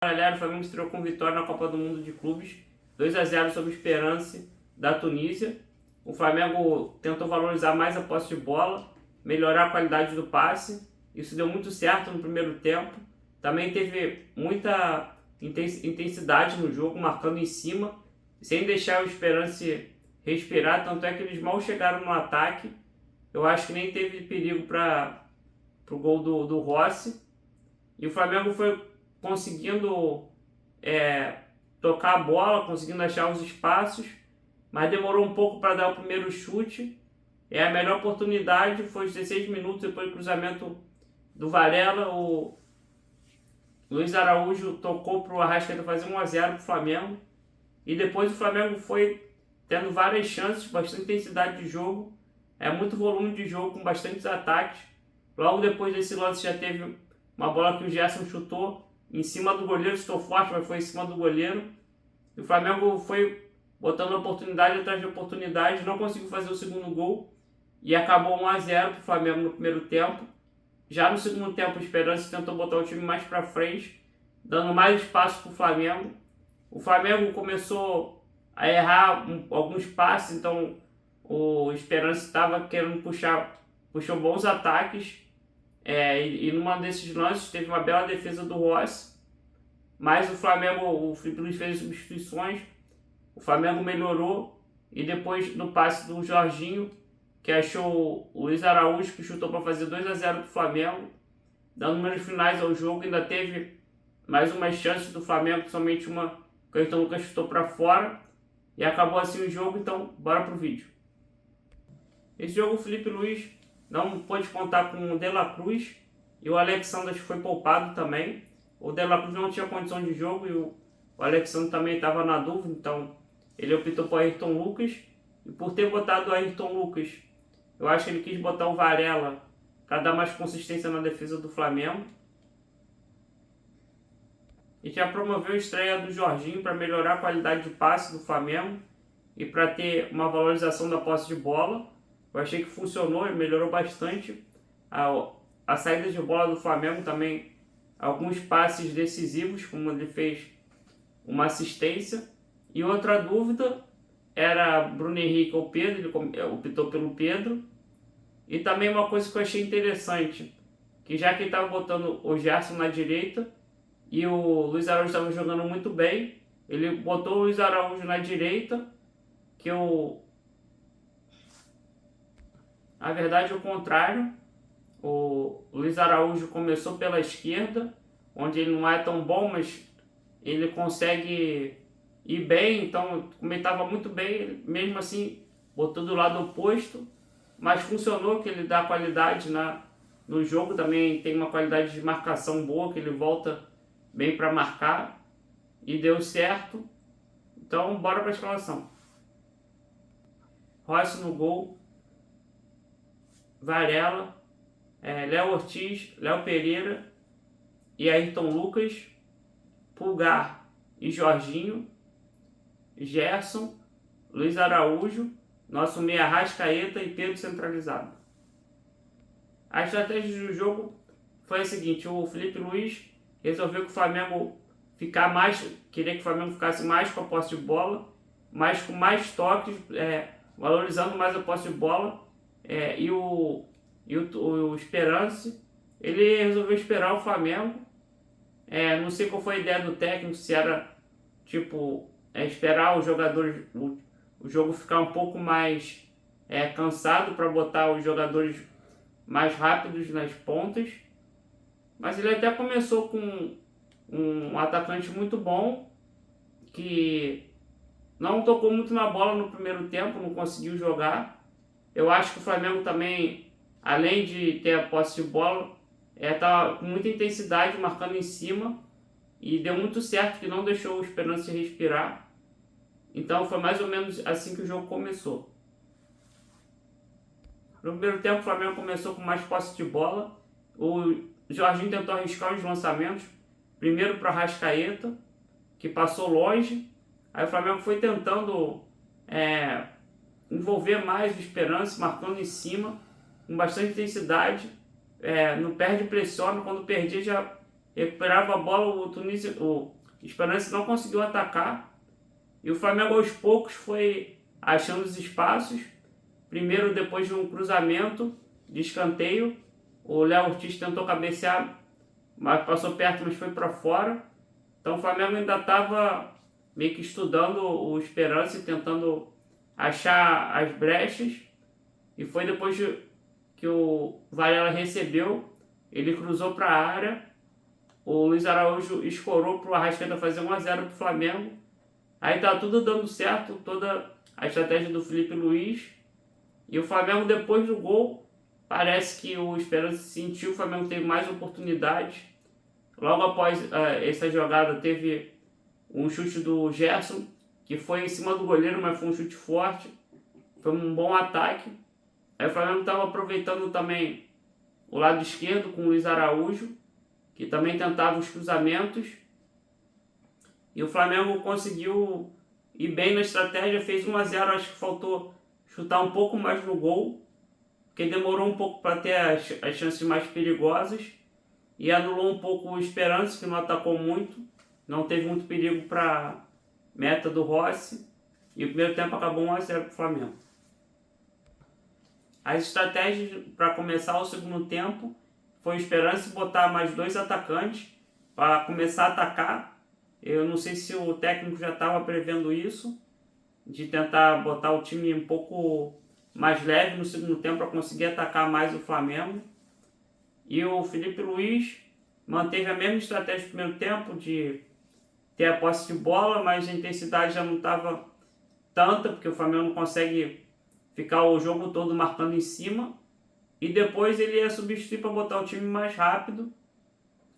Galera, o Flamengo estreou com vitória na Copa do Mundo de Clubes, 2-0 sobre o Esperance da Tunísia. O Flamengo tentou valorizar mais a posse de bola, melhorar a qualidade do passe. Isso deu muito certo no primeiro tempo. Também teve muita intensidade no jogo, marcando em cima, sem deixar o Esperance respirar. Tanto é que eles mal chegaram no ataque. Eu acho que nem teve perigo para o gol do Rossi. E o Flamengo foi conseguindo tocar a bola, conseguindo achar os espaços, mas demorou um pouco para dar o primeiro chute. A melhor oportunidade foi os 16 minutos depois do cruzamento do Varela. O Luiz Araújo tocou para o Arrascaeta fazer 1-0 para o Flamengo. E depois o Flamengo foi tendo várias chances, bastante intensidade de jogo, muito volume de jogo com bastantes ataques. Logo depois desse lance já teve uma bola que o Gerson chutou em cima do goleiro, chutou forte, mas foi em cima do goleiro. E o Flamengo foi botando oportunidade atrás de oportunidade, não conseguiu fazer o segundo gol e acabou 1-0 para o Flamengo no primeiro tempo. Já no segundo tempo, o Esperance tentou botar o time mais para frente, dando mais espaço para o Flamengo. O Flamengo começou a errar alguns passes, então o Esperance estava querendo puxou bons ataques. E numa desses lances teve uma bela defesa do Rossi, mas o Felipe Luiz fez substituições, o Flamengo melhorou e depois no passe do Jorginho, que achou o Luiz Araújo, que chutou para fazer 2-0 para o Flamengo, dando números finais ao jogo. Ainda teve mais umas chances do Flamengo, somente uma que o Ayrton Lucas chutou para fora e acabou assim o jogo. Então bora pro vídeo. Esse jogo o Felipe Luiz não pôde contar com o De La Cruz e o Alexandre foi poupado também. O De La Cruz não tinha condição de jogo e o Alexandre também estava na dúvida, então ele optou por Ayrton Lucas. E por ter botado o Ayrton Lucas, eu acho que ele quis botar o Varela para dar mais consistência na defesa do Flamengo. E já promoveu a estreia do Jorginho para melhorar a qualidade de passe do Flamengo e para ter uma valorização da posse de bola. Eu achei que funcionou e melhorou bastante a saída de bola do Flamengo também. Alguns passes decisivos, como ele fez uma assistência. E outra dúvida era Bruno Henrique ou Pedro, ele optou pelo Pedro. E também uma coisa que eu achei interessante, que já que ele estava botando o Gerson na direita e o Luiz Araújo estava jogando muito bem, ele botou o Luiz Araújo na direita, na verdade, o contrário. O Luiz Araújo começou pela esquerda, onde ele não é tão bom, mas ele consegue ir bem. Então, como ele estava muito bem, mesmo assim, botou do lado oposto. Mas funcionou, que ele dá qualidade no jogo. Também tem uma qualidade de marcação boa, que ele volta bem para marcar. E deu certo. Então, bora para a escalação. Rossi no gol. Varela, Léo Ortiz, Léo Pereira e Ayrton Lucas, Pulgar e Jorginho, Gerson, Luiz Araújo, nosso meia Arrascaeta e Pedro centralizado. A estratégia do jogo foi a seguinte: o Felipe Luiz resolveu que o Flamengo queria que o Flamengo ficasse mais com a posse de bola, com mais toques, valorizando mais a posse de bola. E o Esperance, ele resolveu esperar o Flamengo. Não sei qual foi a ideia do técnico, se era esperar os jogadores, o jogo ficar um pouco mais cansado para botar os jogadores mais rápidos nas pontas. Mas ele até começou com um atacante muito bom, que não tocou muito na bola no primeiro tempo, não conseguiu jogar. Eu acho que o Flamengo também, além de ter a posse de bola, tá com muita intensidade, marcando em cima. E deu muito certo, que não deixou o Esperance respirar. Então foi mais ou menos assim que o jogo começou. No primeiro tempo o Flamengo começou com mais posse de bola. O Jorginho tentou arriscar os lançamentos. Primeiro para o Arrascaeta, que passou longe. Aí o Flamengo foi tentando envolver mais o Esperance, marcando em cima, com bastante intensidade. Não perde, pressiona. Quando perdia, recuperava a bola, o Esperance não conseguiu atacar. E o Flamengo aos poucos foi achando os espaços. Primeiro, depois de um cruzamento de escanteio, o Léo Ortiz tentou cabecear, mas passou perto, mas foi para fora. Então o Flamengo ainda estava meio que estudando o Esperance e tentando achar as brechas. E foi depois que o Varela recebeu, ele cruzou para a área, o Luiz Araújo escorou para o Arrascaeta fazer 1 a 0 para o Flamengo. Aí tá tudo dando certo, toda a estratégia do Felipe Luiz. E o Flamengo, depois do gol, parece que o Esperance sentiu, o Flamengo teve mais oportunidades. Logo após essa jogada teve um chute do Gerson, que foi em cima do goleiro, mas foi um chute forte. Foi um bom ataque. Aí o Flamengo estava aproveitando também o lado esquerdo com o Luiz Araújo, que também tentava os cruzamentos. E o Flamengo conseguiu ir bem na estratégia, fez 1 a 0, acho que faltou chutar um pouco mais no gol, porque demorou um pouco para ter as chances mais perigosas, e anulou um pouco o Esperance, que não atacou muito, não teve muito perigo para a meta do Rossi, e o primeiro tempo acabou 1 a 0 para o Flamengo. As estratégias para começar o segundo tempo foi o Esperance botar mais 2 atacantes para começar a atacar. Eu não sei se o técnico já estava prevendo isso, de tentar botar o time um pouco mais leve no segundo tempo para conseguir atacar mais o Flamengo. E o Felipe Luiz manteve a mesma estratégia no primeiro tempo, de ter a posse de bola, mas a intensidade já não estava tanta, porque o Flamengo não consegue ficar o jogo todo marcando em cima. E depois ele ia substituir para botar o time mais rápido,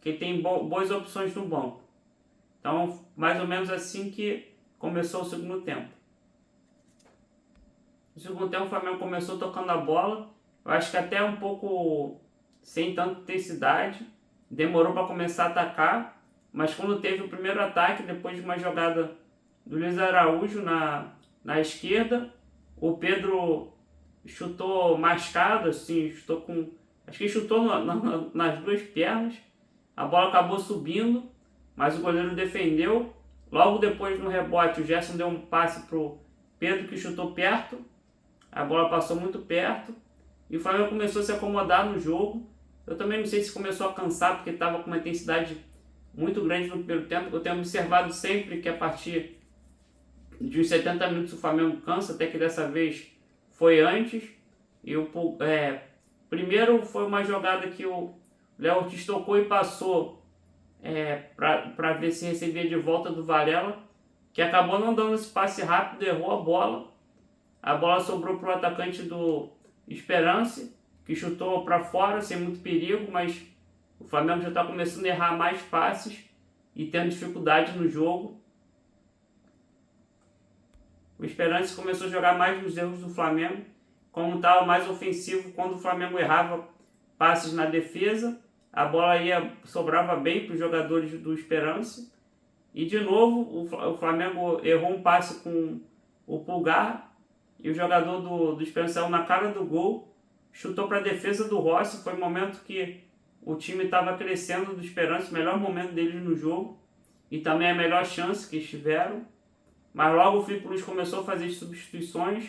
que tem boas opções no banco. Então, mais ou menos assim que começou o segundo tempo. No segundo tempo, o Flamengo começou tocando a bola. Eu acho que até um pouco sem tanta intensidade. Demorou para começar a atacar. Mas quando teve o primeiro ataque, depois de uma jogada do Luiz Araújo na esquerda, o Pedro chutou mascado, assim, chutou com... Acho que chutou nas duas pernas. A bola acabou subindo, mas o goleiro defendeu. Logo depois, no rebote, o Gerson deu um passe para o Pedro, que chutou perto. A bola passou muito perto. E o Flamengo começou a se acomodar no jogo. Eu também não sei se começou a cansar, porque estava com uma intensidade muito grande no primeiro tempo. Eu tenho observado sempre que a partir de uns 70 minutos o Flamengo cansa, até que dessa vez foi antes. E primeiro foi uma jogada que o Léo Ortiz tocou e passou para ver se recebia de volta do Varela, que acabou não dando esse passe rápido, errou a bola. A bola sobrou para o atacante do Esperance, que chutou para fora sem muito perigo, mas o Flamengo já está começando a errar mais passes e tendo dificuldade no jogo. O Esperance começou a jogar mais nos erros do Flamengo, como estava mais ofensivo. Quando o Flamengo errava passes na defesa, a bola sobrava bem para os jogadores do Esperance. E de novo o Flamengo errou um passe com o Pulgar, e o jogador do Esperance saiu na cara do gol, chutou para a defesa do Rossi. Foi o momento que o time estava crescendo do Esperance, o melhor momento deles no jogo, e também a melhor chance que eles tiveram. Mas logo o Felipe Luiz começou a fazer as substituições,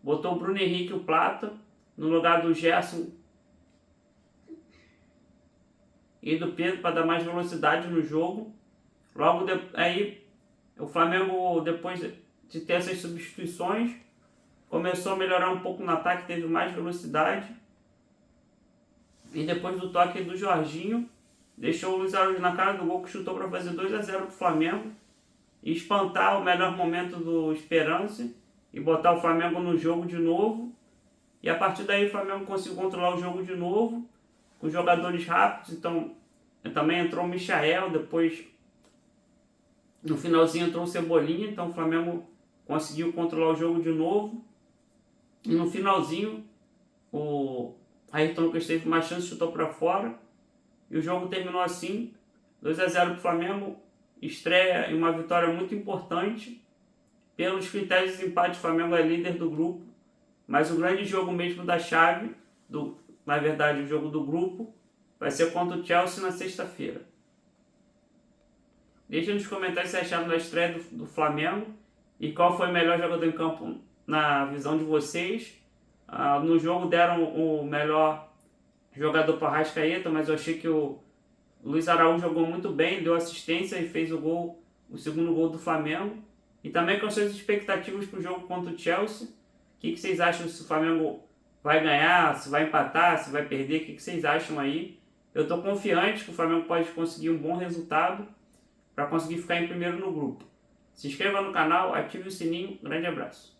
botou o Bruno Henrique e o Plata no lugar do Gerson e do Pedro para dar mais velocidade no jogo. Logo aí o Flamengo, depois de ter essas substituições, começou a melhorar um pouco no ataque, teve mais velocidade. E depois do toque do Jorginho, deixou o Luiz Araújo na cara do gol, que chutou para fazer 2 a 0 para o Flamengo e espantar o melhor momento do Esperance e botar o Flamengo no jogo de novo. E a partir daí o Flamengo conseguiu controlar o jogo de novo, com jogadores rápidos. Então também entrou o Michael, depois no finalzinho entrou o Cebolinha, então o Flamengo conseguiu controlar o jogo de novo. E no finalzinho o Ayrton Lucas teve uma chance, chutou para fora, e o jogo terminou assim, 2 a 0 para o Flamengo. Estreia em uma vitória muito importante. Pelos critérios de empate, o Flamengo é líder do grupo, mas o grande jogo mesmo da chave, na verdade o jogo do grupo, vai ser contra o Chelsea na sexta-feira. Deixa nos comentários se acharam da estreia do Flamengo e qual foi o melhor jogador em campo na visão de vocês. No jogo deram o melhor jogador para Arrascaeta, mas eu achei que o Luiz Araújo jogou muito bem, deu assistência e fez o segundo gol do Flamengo. E também com suas expectativas para o jogo contra o Chelsea. O que vocês acham, se o Flamengo vai ganhar, se vai empatar, se vai perder? O que vocês acham aí? Eu estou confiante que o Flamengo pode conseguir um bom resultado para conseguir ficar em primeiro no grupo. Se inscreva no canal, ative o sininho. Grande abraço.